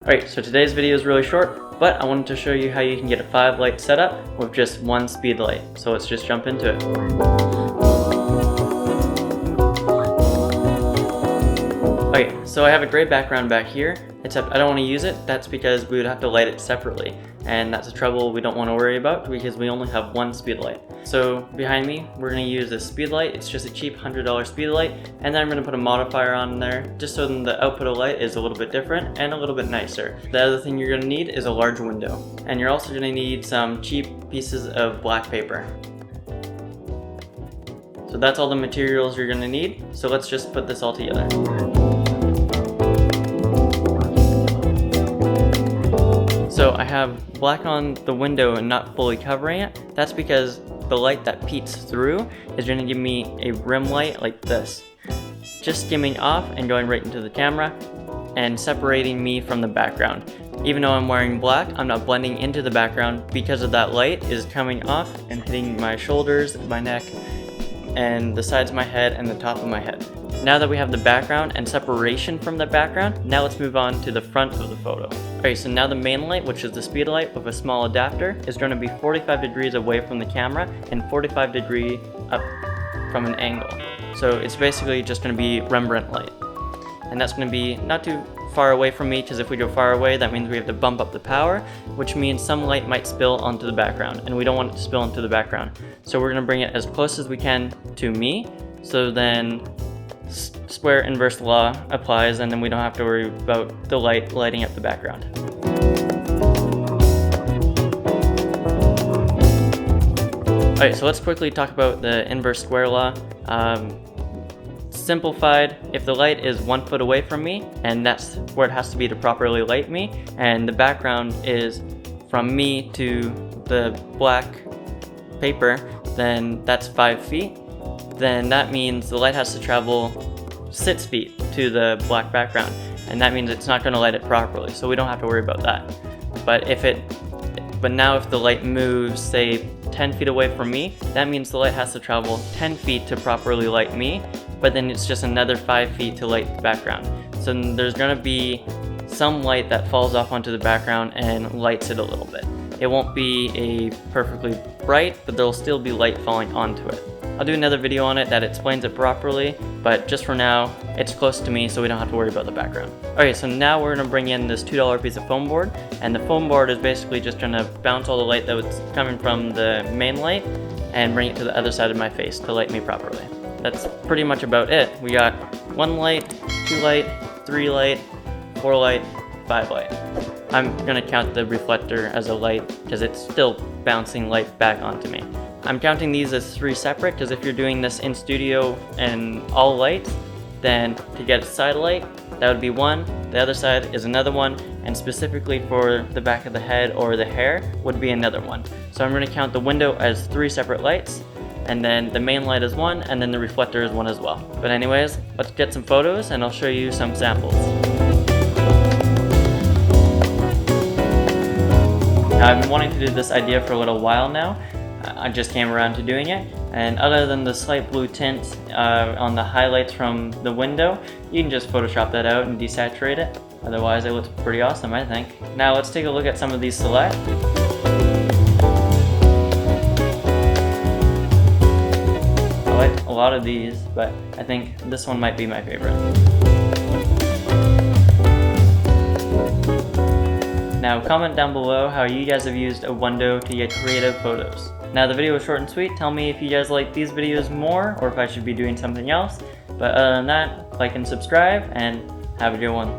Alright, so today's video is really short, but I wanted to show you how you can get a 5 light setup with just one speed light. So let's just jump into it. Okay, so I have a gray background back here, except I don't want to use it. That's because we would have to light it separately, and that's a trouble we don't want to worry about because we only have one speed light. So behind me, we're going to use this speed light. It's just a cheap $100 speed light, and then I'm going to put a modifier on there just so then the output of light is a little bit different and a little bit nicer. The other thing you're going to need is a large window, and you're also going to need some cheap pieces of black paper. So that's all the materials you're going to need, so let's just put this all together. So I have black on the window and not fully covering it. That's because the light that peeks through is going to give me a rim light like this, just skimming off and going right into the camera and separating me from the background. Even though I'm wearing black, I'm not blending into the background because of that light is coming off and hitting my shoulders, my neck, and the sides of my head and the top of my head. Now that we have the background and separation from the background, now let's move on to the front of the photo. Okay, so now the main light, which is the speed light with a small adapter, is going to be 45 degrees away from the camera and 45 degrees up from an angle. So it's basically just going to be Rembrandt light. And that's going to be not too far away from me, because if we go far away, that means we have to bump up the power, which means some light might spill onto the background, and we don't want it to spill into the background. So we're going to bring it as close as we can to me, so then square inverse law applies, and then we don't have to worry about the light lighting up the background. Alright, so let's quickly talk about the inverse square law. Simplified, if the light is 1 foot away from me, and that's where it has to be to properly light me, and the background is from me to the black paper, then that's 5 feet. Then that means the light has to travel 6 feet to the black background, and that means it's not going to light it properly, so we don't have to worry about that. But now if the light moves, say 10 feet away from me, that means the light has to travel 10 feet to properly light me, but then it's just another 5 feet to light the background. So there's going to be some light that falls off onto the background and lights it a little bit. It won't be a perfectly bright, but there'll still be light falling onto it. I'll do another video on it that explains it properly, but just for now, it's close to me so we don't have to worry about the background. Okay, so now we're going to bring in this $2 piece of foam board, and the foam board is basically just going to bounce all the light that was coming from the main light and bring it to the other side of my face to light me properly. That's pretty much about it. We got 1 light, 2 light, 3 light, 4 light, 5 light. I'm going to count the reflector as a light because it's still bouncing light back onto me. I'm counting these as 3 separate because if you're doing this in studio and all lights, then to get a side light, that would be 1, the other side is another 1, and specifically for the back of the head or the hair would be another 1. So I'm going to count the window as 3 separate lights, and then the main light is 1, and then the reflector is 1 as well. But anyways, let's get some photos and I'll show you some samples. Now, I've been wanting to do this idea for a little while now. I just came around to doing it, and other than the slight blue tint on the highlights from the window, you can just Photoshop that out and desaturate it. Otherwise it looks pretty awesome, I think. Now let's take a look at some of these select. I like a lot of these, but I think this one might be my favorite. Now comment down below how you guys have used a window to get creative photos. Now the video was short and sweet. Tell me if you guys like these videos more or if I should be doing something else. But other than that, like and subscribe, and have a good one.